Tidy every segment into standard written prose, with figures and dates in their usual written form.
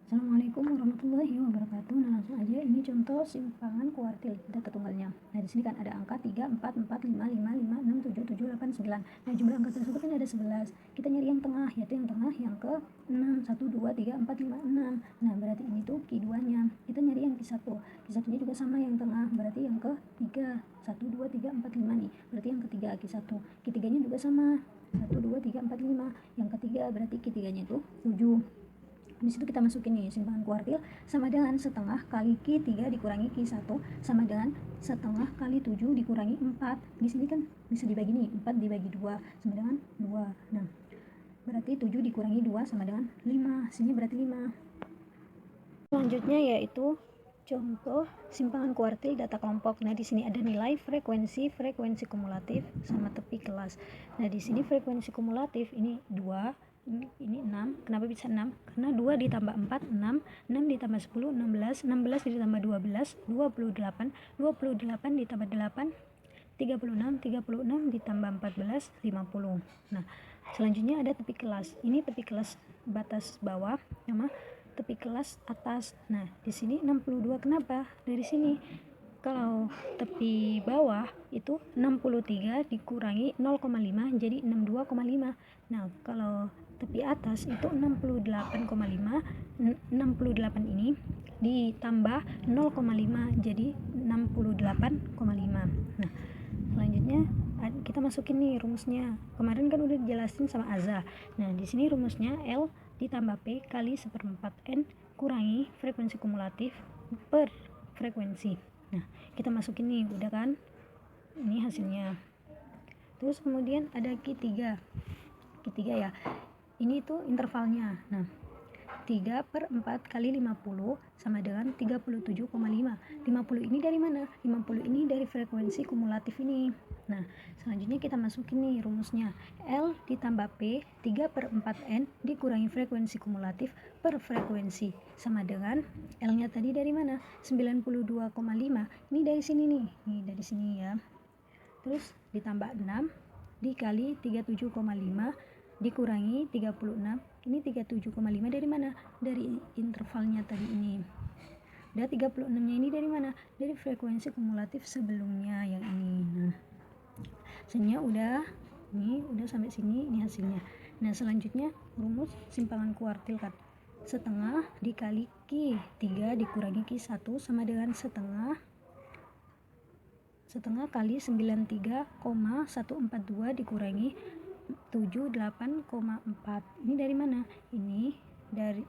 Assalamualaikum warahmatullahi wabarakatuh. Nah, langsung aja, ini contoh simpangan kuartil data tunggalnya. Nah, di sini kan ada angka 3, 4, 4, 5, 5, 5, 6, 7, 7, 8, 9. Nah, jumlah angka tersebut kan ada 11. Kita nyari yang tengah, yaitu yang tengah yang ke 6, 1, 2, 3, 4, 5, 6. Nah, berarti ini tuh Q2-nya. Kita nyari yang Q1. Q1-nya juga sama yang tengah, berarti yang ke 3. 1, 2, 3, 4, 5 nih. Berarti yang ketiga Q1. Q3-nya juga sama. 1, 2, 3, 4, 5. Yang ketiga berarti Q3-nya itu 7. Di situ kita masukin nih simpangan kuartil sama dengan setengah kali Q3 dikurangi Q1 sama dengan setengah kali 7 dikurangi 4. Di sini kan bisa dibagi nih, 4 dibagi 2 sama dengan 2. Nah, berarti 7 dikurangi 2 sama dengan 5. Sini berarti 5. Selanjutnya yaitu contoh simpangan kuartil data kelompok. Nah, di sini ada nilai frekuensi kumulatif sama tepi kelas. Nah, di sini frekuensi kumulatif ini 2, ini 6. Kenapa bisa 6? Karena 2 ditambah 4, 6. 6 ditambah 10, 16. 16 ditambah 12, 28. 28 ditambah 8, 36. 36 ditambah 14, 50. Nah, selanjutnya ada tepi kelas. Ini tepi kelas batas bawah sama tepi kelas atas. Nah, di sini 62. Kenapa? Dari sini kalau tepi bawah itu 63 dikurangi 0,5 jadi 62,5. Nah, kalau tepi atas itu 68,5. 68 ini ditambah 0,5 jadi 68,5. Nah, selanjutnya kita masukin nih rumusnya. Kemarin kan udah dijelasin sama Azza. Nah, di sini rumusnya L ditambah P kali 1/4 N kurangi frekuensi kumulatif per frekuensi. Nah, kita masukin nih, udah kan? Ini hasilnya. Terus kemudian ada Q3 ya. Ini tuh intervalnya. Nah, 3/4 kali 50 sama dengan 37,5. 50 ini dari mana? 50 ini dari frekuensi kumulatif ini. Nah, selanjutnya kita masukin nih rumusnya. L ditambah P 3/4 N dikurangi frekuensi kumulatif per frekuensi sama dengan L-nya tadi dari mana? 92,5. Ini dari sini nih. Nih dari sini ya. Terus ditambah 6 dikali 37,5 dikurangi 36. Ini 37,5 dari mana? Dari intervalnya tadi ini. Dan 36-nya ini dari mana? Dari frekuensi kumulatif sebelumnya yang ini. Nah, hasilnya udah. Ini udah sampai sini, ini hasilnya. Nah, selanjutnya rumus simpangan kuartil kan. Setengah dikali Q3 dikurangi Q1 sama dengan setengah kali 93,142 dikurangi 78,4. Ini dari mana? Ini dari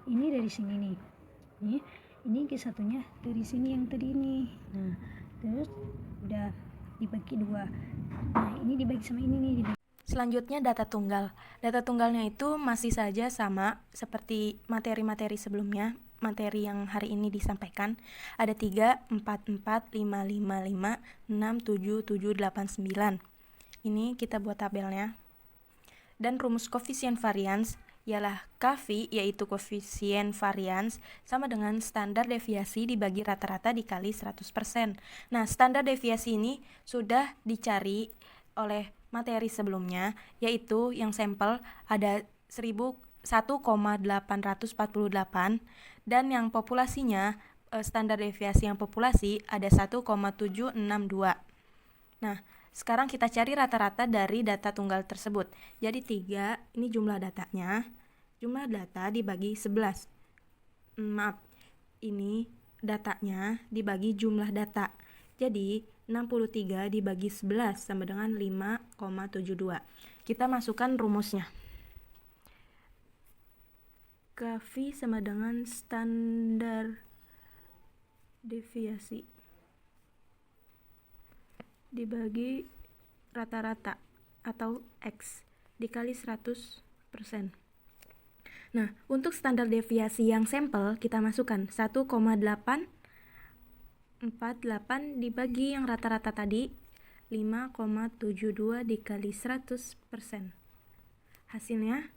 sini nih. Ini Q1-nya dari sini yang tadi ini. Nah, terus udah dibagi 2. Nah, ini dibagi sama ini nih. Selanjutnya data tunggal. Data tunggalnya itu masih saja sama seperti materi-materi sebelumnya, materi yang hari ini disampaikan. Ada 3, 4, 4, 5, 5, 5, 6, 7, 7, 8, 9. Ini kita buat tabelnya. Dan rumus koefisien varians ialah KV, yaitu koefisien varians, sama dengan standar deviasi dibagi rata-rata dikali 100%. Nah, standar deviasi ini sudah dicari oleh materi sebelumnya, yaitu yang sampel ada 1,848 dan yang populasinya standar deviasi yang populasi ada 1,762. Nah, sekarang kita cari rata-rata dari data tunggal tersebut. Jadi 3 ini jumlah datanya. Jumlah data dibagi 11. Ini datanya dibagi jumlah data. Jadi 63 dibagi 11 sama dengan 5,72. Kita masukkan rumusnya. KV sama dengan standar deviasi dibagi rata-rata atau X dikali 100%. Nah, untuk standar deviasi yang sampel kita masukkan 1,848 dibagi yang rata-rata tadi 5,72 dikali 100%. Hasilnya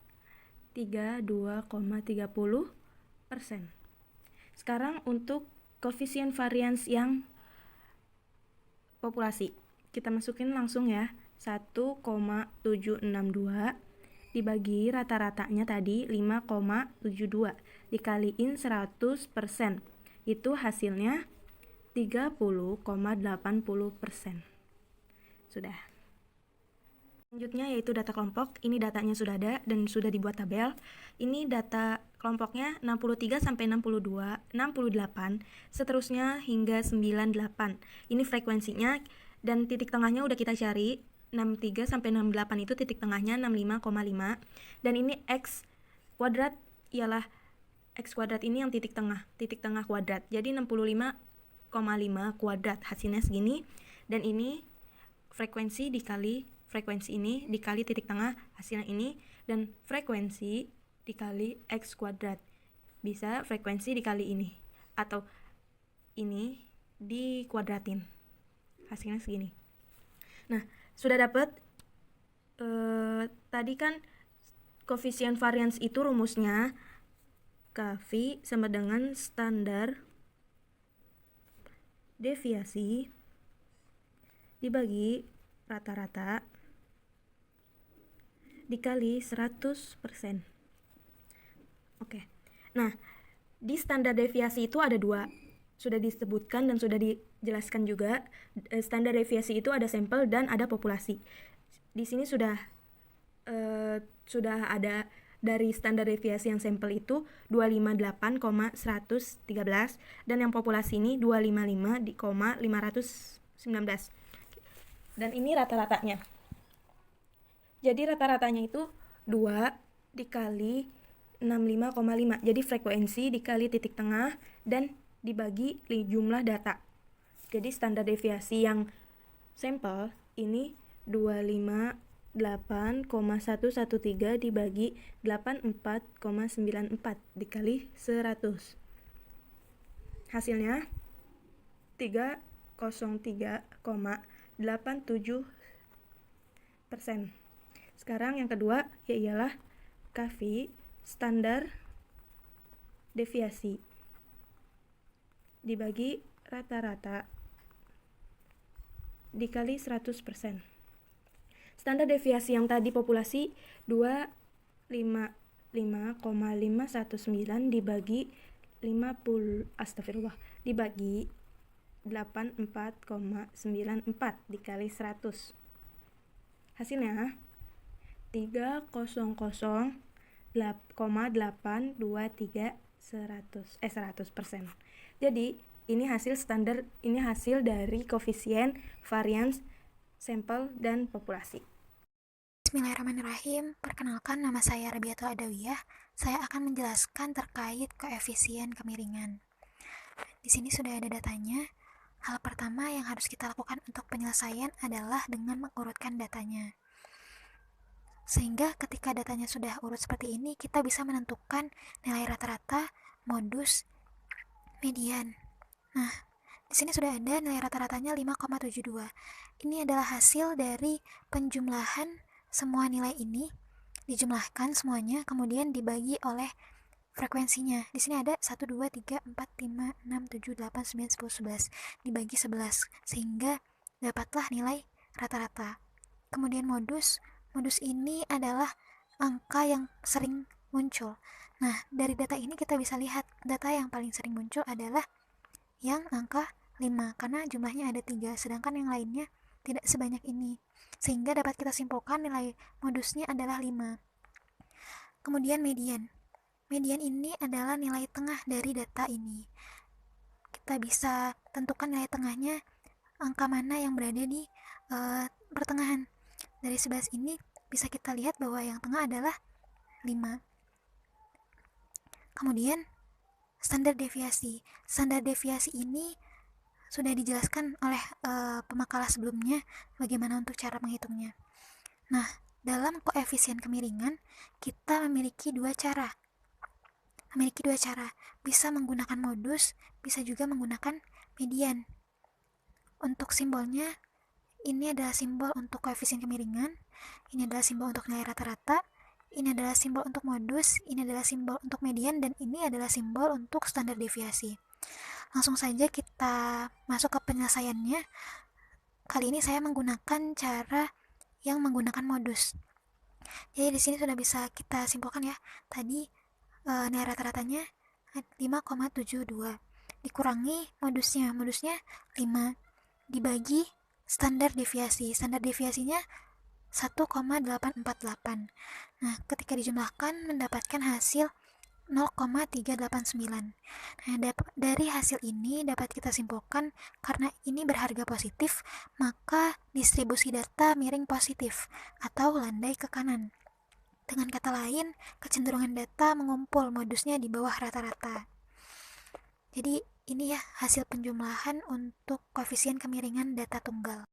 32,30%. Sekarang untuk koefisien varians yang populasi. Kita masukin langsung ya. 1,762 dibagi rata-ratanya tadi 5,72 dikaliin 100%. Itu hasilnya 30,80%. Sudah. Selanjutnya yaitu data kelompok. Ini datanya sudah ada dan sudah dibuat tabel. Ini data kelompoknya 63 sampai 62, 68, seterusnya hingga 98. Ini frekuensinya dan titik tengahnya udah kita cari. 63 sampai 68 itu titik tengahnya 65,5 dan ini X kuadrat ialah X kuadrat ini yang titik tengah kuadrat. Jadi 65,5 kuadrat hasilnya segini dan ini frekuensi dikali frekuensi ini dikali titik tengah hasilnya ini dan frekuensi dikali X kuadrat. Bisa frekuensi dikali ini atau ini dikuadratin. Hasilnya segini. Nah, sudah dapat tadi kan koefisien varians itu rumusnya KV sama dengan standar deviasi dibagi rata-rata dikali 100%. Oke. Nah, di standar deviasi itu ada dua. Sudah disebutkan dan sudah dijelaskan juga. Standar deviasi itu ada sampel dan ada populasi. Di sini sudah ada dari standar deviasi yang sampel itu 258,113 dan yang populasi ini 255,519. Dan ini rata-ratanya. Jadi rata-ratanya itu 2 dikali 65,5. Jadi frekuensi dikali titik tengah dan dibagi jumlah data. Jadi standar deviasi yang sampel ini 258,113 dibagi 84,94 dikali 100. Hasilnya 303,87%. Sekarang yang kedua ialah KV standar deviasi dibagi rata-rata dikali 100%. Standar deviasi yang tadi populasi 255,519 dibagi 84,94 dikali 100. Hasilnya 300,823 100%. Jadi ini hasil standar, ini hasil dari koefisien varians sampel dan populasi. Bismillahirrahmanirrahim. Perkenalkan, nama saya Rabiatul Adawiyah. Saya akan menjelaskan terkait koefisien kemiringan. Di sini sudah ada datanya. Hal pertama yang harus kita lakukan untuk penyelesaian adalah dengan mengurutkan datanya. Sehingga ketika datanya sudah urut seperti ini, kita bisa menentukan nilai rata-rata, modus, median. Nah, di sini sudah ada nilai rata-ratanya 5,72. Ini adalah hasil dari penjumlahan semua nilai ini, dijumlahkan semuanya, kemudian dibagi oleh frekuensinya. Di sini ada 1, 2, 3, 4, 5, 6, 7, 8, 9, 10, 11. Dibagi 11, sehingga dapatlah nilai rata-rata. Kemudian modus ini adalah angka yang sering muncul. Nah, dari data ini kita bisa lihat data yang paling sering muncul adalah yang angka 5, karena jumlahnya ada 3, sedangkan yang lainnya tidak sebanyak ini. Sehingga dapat kita simpulkan nilai modusnya adalah 5. Kemudian median. Median ini adalah nilai tengah dari data ini. Kita bisa tentukan nilai tengahnya, angka mana yang berada di pertengahan. Dari 11 ini bisa kita lihat bahwa yang tengah adalah 5. Kemudian standar deviasi. Standar deviasi ini sudah dijelaskan oleh pemakalah sebelumnya bagaimana untuk cara menghitungnya. Nah, dalam koefisien kemiringan kita memiliki dua cara. Bisa menggunakan modus, bisa juga menggunakan median. Untuk simbolnya, ini adalah simbol untuk koefisien kemiringan, ini adalah simbol untuk nilai rata-rata, ini adalah simbol untuk modus, ini adalah simbol untuk median, dan ini adalah simbol untuk standar deviasi. Langsung saja kita masuk ke penyelesaiannya. Kali ini saya menggunakan cara yang menggunakan modus. Jadi di sini sudah bisa kita simpulkan ya. Tadi nilai rata-ratanya 5,72 dikurangi modusnya 5 dibagi standar deviasinya 1,848. Nah, ketika dijumlahkan mendapatkan hasil 0,389. Nah, dari hasil ini dapat kita simpulkan karena ini berharga positif, maka distribusi data miring positif atau landai ke kanan. Dengan kata lain, kecenderungan data mengumpul modusnya di bawah rata-rata. Jadi ini ya hasil penjumlahan untuk koefisien kemiringan data tunggal.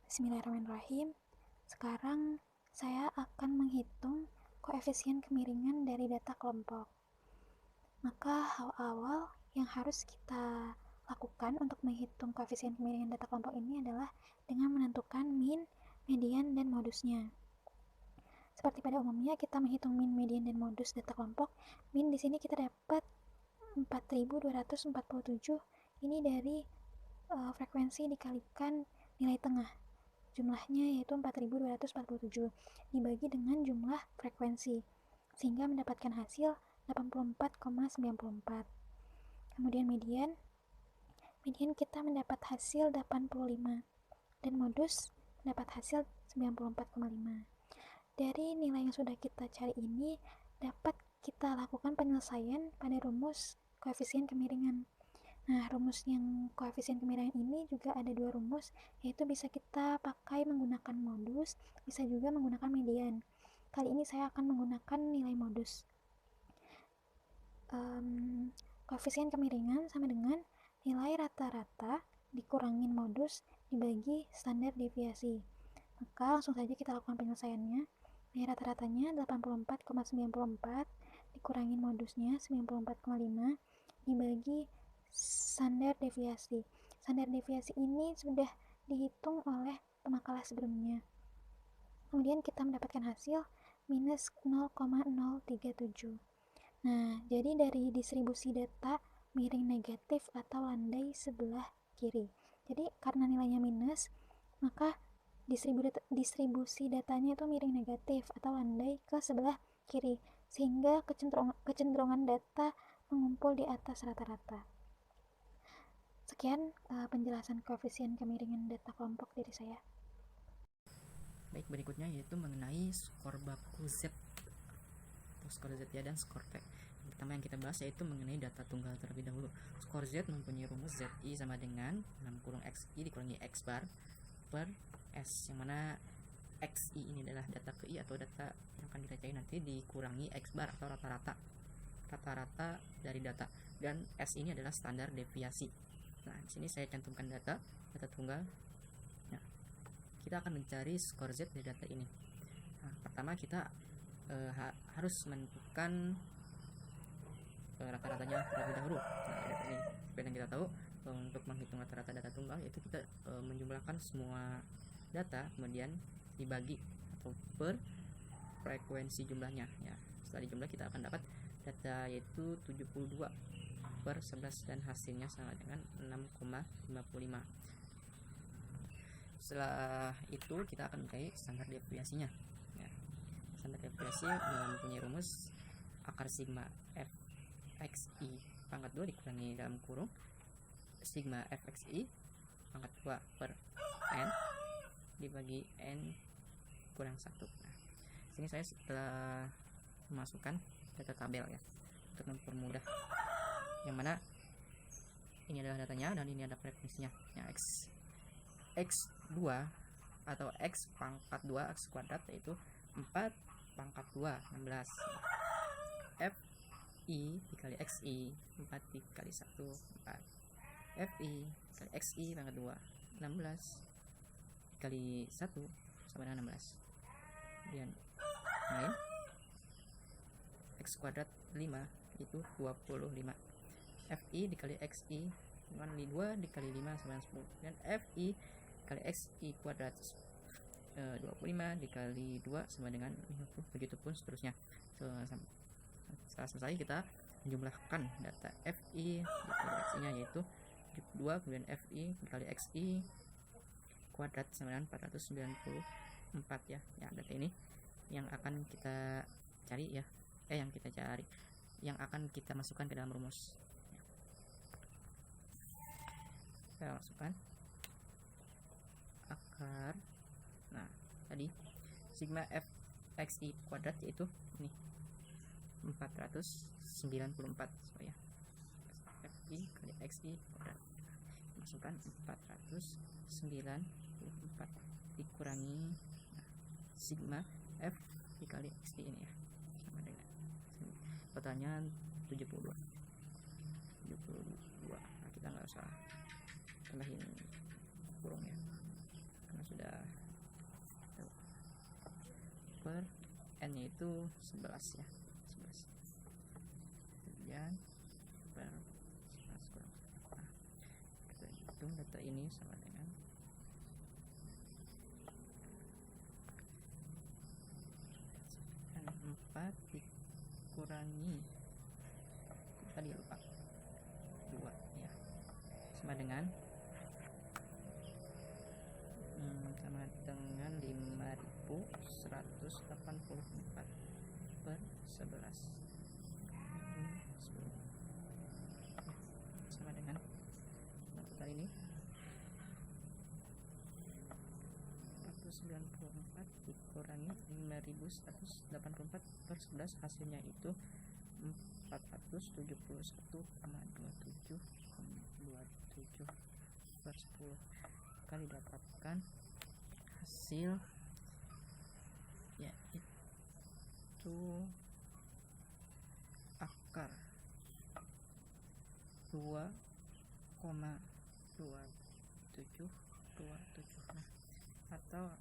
Bismillahirrahmanirrahim. Sekarang saya akan menghitung koefisien kemiringan dari data kelompok. Maka hal awal yang harus kita lakukan untuk menghitung koefisien kemiringan data kelompok ini adalah dengan menentukan min, median, dan modusnya. Seperti pada umumnya kita menghitung min, median, dan modus data kelompok. Min di sini kita dapat 4247. Ini dari frekuensi dikalikan nilai tengah. Jumlahnya yaitu 4247 dibagi dengan jumlah frekuensi sehingga mendapatkan hasil 84,94. Kemudian median kita mendapat hasil 85 dan modus mendapat hasil 94,5. Dari nilai yang sudah kita cari ini dapat kita lakukan penyelesaian pada rumus koefisien kemiringan. Nah, rumus yang koefisien kemiringan ini juga ada dua rumus, yaitu bisa kita pakai menggunakan modus, bisa juga menggunakan median. Kali ini saya akan menggunakan nilai modus. Koefisien kemiringan sama dengan nilai rata-rata dikurangin modus dibagi standar deviasi. Maka langsung saja kita lakukan penyelesaiannya. Nilai rata-ratanya 84,94 dikurangin modusnya 94,5 dibagi standar deviasi. Standar deviasi ini sudah dihitung oleh pemakalah sebelumnya. Kemudian kita mendapatkan hasil minus 0,037. Nah, jadi dari distribusi data miring negatif atau landai sebelah kiri. Jadi karena nilainya minus, maka distribusi datanya itu miring negatif atau landai ke sebelah kiri, sehingga kecenderungan data mengumpul di atas rata-rata. Sekian penjelasan koefisien kemiringan data kelompok dari saya. Baik, berikutnya yaitu mengenai skor baku Z atau skor Z ya dan skor T. Yang pertama yang kita bahas yaitu mengenai data tunggal terlebih dahulu. Skor Z mempunyai rumus ZI sama dengan 6 XI dikurangi X bar per S, yang mana XI ini adalah data ke I atau data yang akan kita cari nanti dikurangi X bar atau rata-rata dari data, dan S ini adalah standar deviasi. Nah, di sini saya cantumkan data tunggal. Nah, kita akan mencari skor Z dari data ini. Nah, pertama kita harus menentukan rata-ratanya terlebih dahulu. Nah, ini seperti yang kita tahu, untuk menghitung rata-rata data tunggal yaitu kita menjumlahkan semua data kemudian dibagi atau per frekuensi jumlahnya ya. Setelah dijumlah kita akan dapat data yaitu 72 per 11 dan hasilnya sama dengan 6,55. Setelah itu kita akan mencari standar deviasinya ya. Standar deviasi mempunyai rumus akar sigma fxi pangkat 2 dikurangi dalam kurung sigma fxi pangkat 2 per n dibagi n kurang 1. Nah, sini saya setelah memasukkan data tabel ya untuk mempermudah, yang mana ini adalah datanya dan ini ada frekuensinya ya. X2 atau X pangkat 2 X kuadrat yaitu 4 pangkat 2 16. Fi dikali Xi 4 dikali 1 4. Fi dikali Xi pangkat 2 16 dikali 1 sama dengan 16. Kemudian lain X kuadrat 5 itu 25. Fi dikali Xi dengan 2 dikali 5 sama dengan 10. Dan Fi dikali Xi kuadrat 25 dikali 2 sama dengan 50. Begitupun seterusnya. Setelah selesai kita menjumlahkan data Fi dikali Xi nya yaitu 2 kemudian Fi dikali Xi kuadrat sama dengan 494 ya. Ya, data ini yang akan kita cari ya, yang akan kita masukkan ke dalam rumus. Kita masukkan akar. Nah, tadi sigma f xi kuadrat yaitu ini 494 ya. Fi kali xi kuadrat. Masukkan 494 dikurangi sigma f dikali xi ini ya, sama dengan totalnya 72. Nah, kita nggak usah tambahin kurung ya, karena sudah tahu. Per n nya itu 11 ya, 11 kemudian per 11 kurang 1. Nah, kita hitung data ini sama dengan 4 dikurangi tadi lupa 2 ya, sama dengan 5184 per 11 sama dengan total ini 494 dikurangi 5184 per 11, hasilnya itu 471,27 per 10, kali dapatkan hasil yaitu akar 2,2727. Nah, atau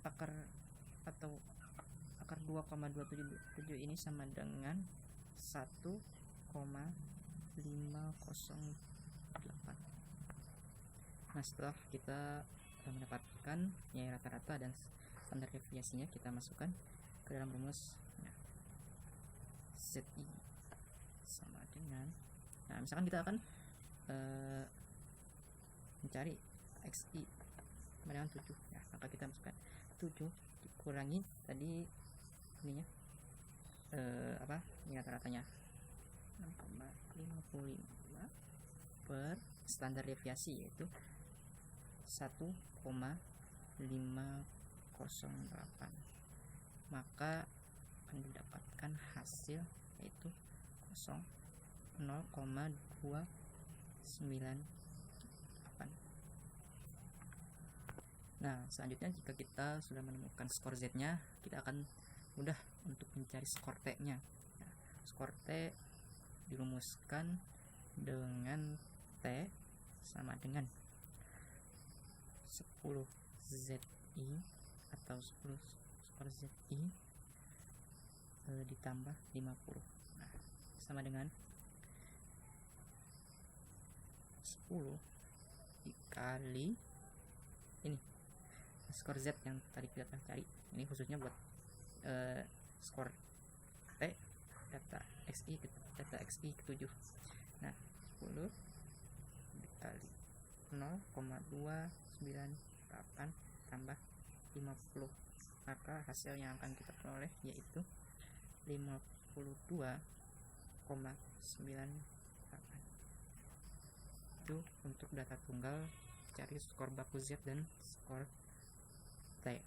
akar 2,277 ini sama dengan 1,508. Nah, setelah kita mendapatkan nilai rata-rata dan standar deviasinya, kita masukkan ke dalam rumus. Nah, ZI sama dengan, nah misalkan kita akan mencari XI sama dengan 7 ya, maka kita masukkan 7 dikurangi tadi ininya ini rata-ratanya 6,55 per standar deviasi yaitu 1,508, maka akan didapatkan hasil yaitu 0,298. Nah, selanjutnya jika kita sudah menemukan skor Z nya, kita akan mudah untuk mencari skor T nya. Nah, skor T dirumuskan dengan T sama dengan 10 ZI atau 10 skor ZI ditambah 50. Nah, sama dengan 10 dikali ini skor Z yang tadi kita cari. Ini khususnya buat skor T data XI ke-7. Nah, 10 dikali 0,298 tambah 50, maka hasil yang akan kita peroleh yaitu 52,98. Itu untuk data tunggal cari skor baku Z dan skor T.